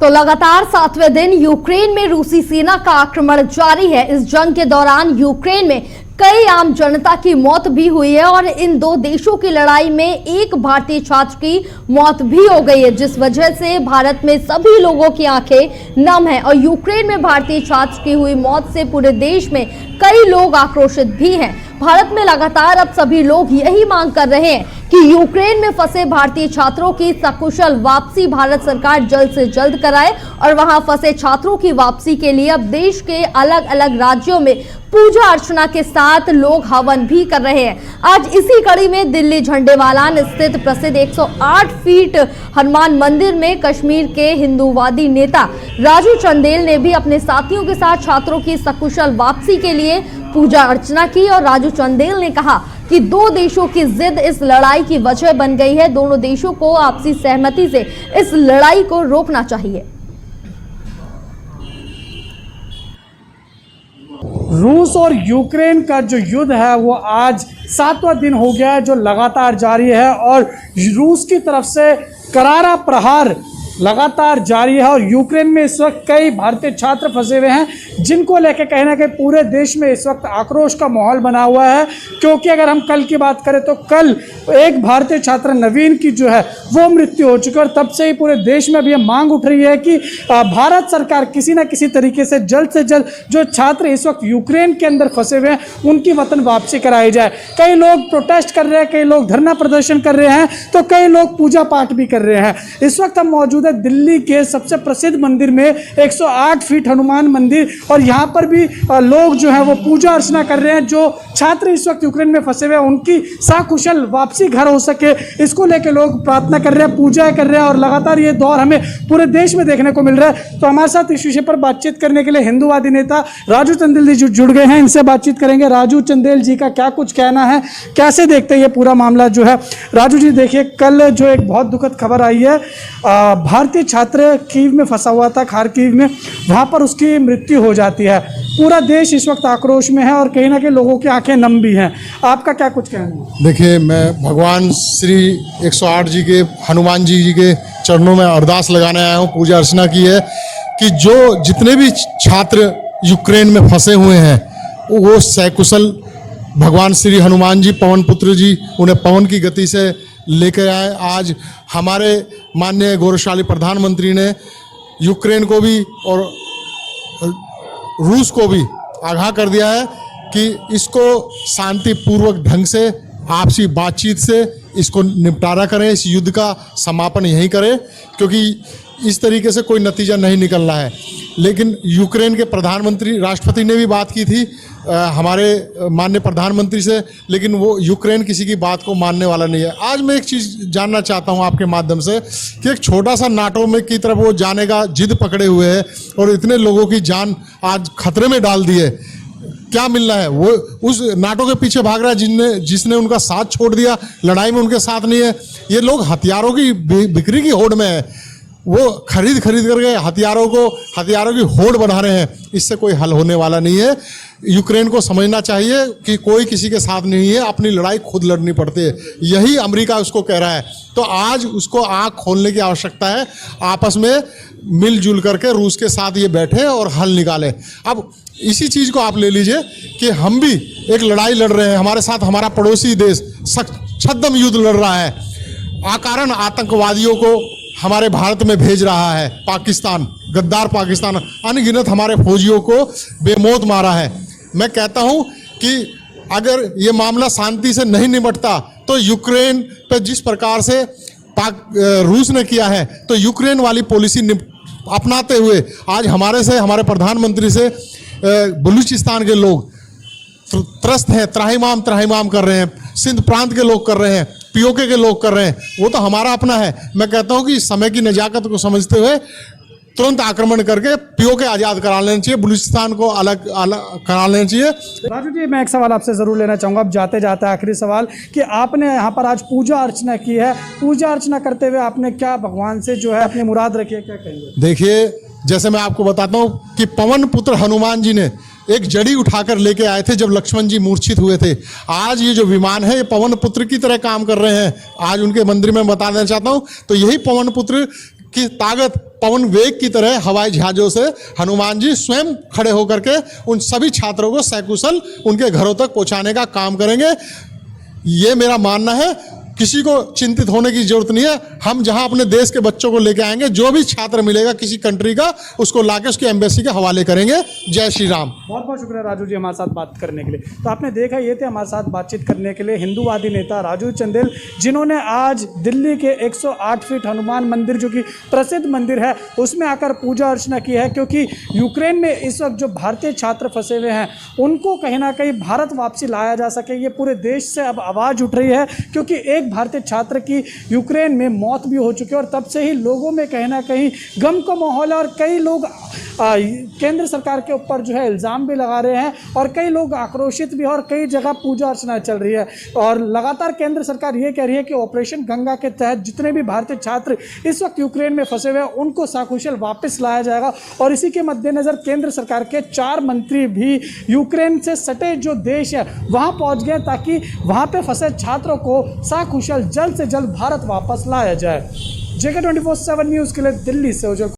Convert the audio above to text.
तो लगातार 7वें दिन यूक्रेन में रूसी सेना का आक्रमण जारी है। इस जंग के दौरान यूक्रेन में कई आम जनता की मौत भी हुई है और इन दो देशों की लड़ाई में एक भारतीय छात्र की मौत भी हो गई है, जिस वजह से भारत में सभी लोगों की आंखें नम हैं। और यूक्रेन में भारतीय छात्र की हुई मौत से पूरे देश में कई लोग आक्रोशित भी हैं। भारत में लगातार अब सभी लोग यही मांग कर रहे हैं कि यूक्रेन में फंसे भारतीय छात्रों की सकुशल वापसी भारत सरकार जल्द से जल्द कराए और वहां फंसे छात्रों की वापसी के लिए अब देश के अलग अलग राज्यों में पूजा अर्चना के साथ लोग हवन भी कर रहे हैं। आज इसी कड़ी में दिल्ली झंडेवालान स्थित प्रसिद्ध 108 फीट हनुमान मंदिर में कश्मीर के हिंदूवादी नेता राजू चंदेल ने भी अपने साथियों के साथ छात्रों की सकुशल वापसी के लिए पूजा अर्चना की। और राजू चंदेल ने कहा कि दो देशों की जिद इस लड़ाई की वजह बन गई है। दोनों देशों को आपसी सहमति से इस लड़ाई को रोकना चाहिए। रूस और यूक्रेन का जो युद्ध है वो आज 7वां दिन हो गया है, जो लगातार जारी है और रूस की तरफ से करारा प्रहार लगातार जारी है। और यूक्रेन में इस वक्त कई भारतीय छात्र फंसे हुए हैं, जिनको लेकर कहीं ना कहीं पूरे देश में इस वक्त आक्रोश का माहौल बना हुआ है। क्योंकि अगर हम कल की बात करें तो कल एक भारतीय छात्र नवीन की जो है वो मृत्यु हो चुकी है और तब से ही पूरे देश में अभी मांग उठ रही है कि भारत सरकार किसी न किसी तरीके से जल्द जो छात्र इस वक्त यूक्रेन के अंदर फंसे हुए हैं उनकी वतन वापसी कराई जाए। कई लोग प्रोटेस्ट कर रहे हैं, कई लोग धरना प्रदर्शन कर रहे हैं, तो कई लोग पूजा पाठ भी कर रहे हैं। इस वक्त हम मौजूद है दिल्ली के सबसे प्रसिद्ध मंदिर में 108 फीट हनुमान मंदिर, और यहाँ पर भी लोग जो है वो पूजा अर्चना कर रहे हैं। जो छात्र इस वक्त यूक्रेन में फंसे हुए हैं उनकी सकुशल वापसी घर हो सके, इसको लेकर लोग प्रार्थना कर रहे हैं, पूजा कर रहे हैं। और लगातार ये दौर हमें पूरे देश में देखने को मिल रहा है। तो हमारे साथ इस विषय पर बातचीत करने के लिए हिंदूवादी नेता राजू चंदेल जी जुड़ गए हैं, इनसे बातचीत करेंगे। राजू चंदेल जी का क्या कुछ कहना है, कैसे देखते हैं ये पूरा मामला जो है। राजू जी देखिए, कल जो एक बहुत दुखद खबर आई है, भारतीय छात्र कीव में फंसा हुआ था, खारकीव में, वहाँ पर उसकी मृत्यु हो जाती है। पूरा देश इस वक्त आक्रोश में है और कहीं ना कहीं लोगों की आंखें नम भी हैं। आपका क्या कुछ कहना है? देखिए, मैं भगवान श्री 108 जी के हनुमान जी के चरणों में अरदास लगाने आया हूँ, पूजा अर्चना की है कि जो जितने भी छात्र यूक्रेन में फंसे हुए हैं वो सकुशल भगवान श्री हनुमान जी, पवन पुत्र जी, उन्हें पवन की गति से लेकर आए। आज हमारे माननीय गौरवशाली प्रधानमंत्री ने यूक्रेन को भी और रूस को भी आगाह कर दिया है कि इसको शांतिपूर्वक ढंग से आपसी बातचीत से इसको निपटारा करें, इस युद्ध का समापन यहीं करें, क्योंकि इस तरीके से कोई नतीजा नहीं निकलना है। लेकिन यूक्रेन के प्रधानमंत्री, राष्ट्रपति ने भी बात की थी हमारे माननीय प्रधानमंत्री से, लेकिन वो यूक्रेन किसी की बात को मानने वाला नहीं है। आज मैं एक चीज़ जानना चाहता हूं आपके माध्यम से कि एक छोटा सा नाटो में की तरफ वो जाने का जिद पकड़े हुए है और इतने लोगों की जान आज खतरे में डाल दी है। क्या मिलना है? वो उस नाटो के पीछे भाग रहा है जिसने उनका साथ छोड़ दिया, लड़ाई में उनके साथ नहीं है। ये लोग हथियारों की बिक्री की होड़ में है, वो खरीद करके हथियारों की होड़ बढ़ा रहे हैं। इससे कोई हल होने वाला नहीं है। यूक्रेन को समझना चाहिए कि कोई किसी के साथ नहीं है, अपनी लड़ाई खुद लड़नी पड़ती है। यही अमेरिका उसको कह रहा है। तो आज उसको आँख खोलने की आवश्यकता है, आपस में मिलजुल करके रूस के साथ ये बैठे और हल निकालें। अब इसी चीज़ को आप ले लीजिए कि हम भी एक लड़ाई लड़ रहे हैं, हमारे साथ हमारा पड़ोसी देश छद्म युद्ध लड़ रहा है, अकारण आतंकवादियों को हमारे भारत में भेज रहा है पाकिस्तान, गद्दार पाकिस्तान, अनगिनत हमारे फौजियों को बेमौत मारा है। मैं कहता हूं कि अगर ये मामला शांति से नहीं निपटता तो यूक्रेन पे जिस प्रकार से रूस ने किया है, तो यूक्रेन वाली पॉलिसी अपनाते हुए आज हमारे प्रधानमंत्री से बलूचिस्तान के लोग त्रस्त हैं, त्राहिमाम कर रहे हैं, सिंध प्रांत के लोग कर रहे हैं, पीओके के लोग कर रहे हैं। वो तो हमारा अपना है। मैं कहता हूं कि समय की नजाकत को समझते हुए तुरंत आक्रमण करके पीओके आज़ाद करा लेना चाहिए, बलूचिस्तान को अलग करा लेना चाहिए। राजू जी, मैं एक सवाल आपसे ज़रूर लेना चाहूँगा, अब जाते जाते आखिरी सवाल, कि आपने यहाँ पर आज पूजा अर्चना की है, पूजा अर्चना करते हुए आपने क्या भगवान से जो है अपनी मुराद रखी है, क्या कहेंगे? देखिए, जैसे मैं आपको बताता हूँ कि पवन पुत्र हनुमान जी ने एक जड़ी उठाकर लेके आए थे जब लक्ष्मण जी मूर्छित हुए थे। आज ये जो विमान है ये पवन पुत्र की तरह काम कर रहे हैं। आज उनके मंदिर में बता देना चाहता हूँ, तो यही पवन पुत्र की ताकत पवन वेग की तरह हवाई जहाज़ों से हनुमान जी स्वयं खड़े होकर के उन सभी छात्रों को सकुशल उनके घरों तक पहुंचाने का काम करेंगे। ये मेरा मानना है, किसी को चिंतित होने की जरूरत नहीं है। हम जहां अपने देश के बच्चों को लेकर आएंगे, जो भी छात्र मिलेगा किसी कंट्री का, उसको लाके उसकी एम्बेसी के हवाले करेंगे। जय श्री राम। बहुत बहुत शुक्रिया राजू जी हमारे साथ बात करने के लिए। तो आपने देखा, ये थे हमारे साथ बातचीत करने के लिए हिंदूवादी नेता राजू चंदेल, जिन्होंने आज दिल्ली के 108 फीट हनुमान मंदिर, जो कि प्रसिद्ध मंदिर है, उसमें आकर पूजा अर्चना की है। क्योंकि यूक्रेन में इस वक्त जो भारतीय छात्र फंसे हुए हैं, उनको कहीं ना कहीं भारत वापसी लाया जा सके, ये पूरे देश से अब आवाज़ उठ रही है। क्योंकि एक भारतीय छात्र की यूक्रेन में मौत भी हो चुकी है और तब से ही लोगों में कहीं ना कहीं गम का माहौल है और कई लोग केंद्र सरकार के ऊपर जो है इल्ज़ाम भी लगा रहे हैं और कई लोग आक्रोशित भी हैं और कई जगह पूजा अर्चना चल रही है। और लगातार केंद्र सरकार ये कह रही है कि ऑपरेशन गंगा के तहत जितने भी भारतीय छात्र इस वक्त यूक्रेन में फंसे हुए हैं, उनको सकुशल वापस लाया जाएगा। और इसी के मद्देनज़र केंद्र सरकार के 4 मंत्री भी यूक्रेन से सटे जो देश है वहाँ पहुँच गए, ताकि वहाँ पर फंसे छात्रों को सकुशल जल्द से जल्द भारत वापस लाया जाए। JK 24/7 न्यूज़ के लिए दिल्ली से उज्जवल।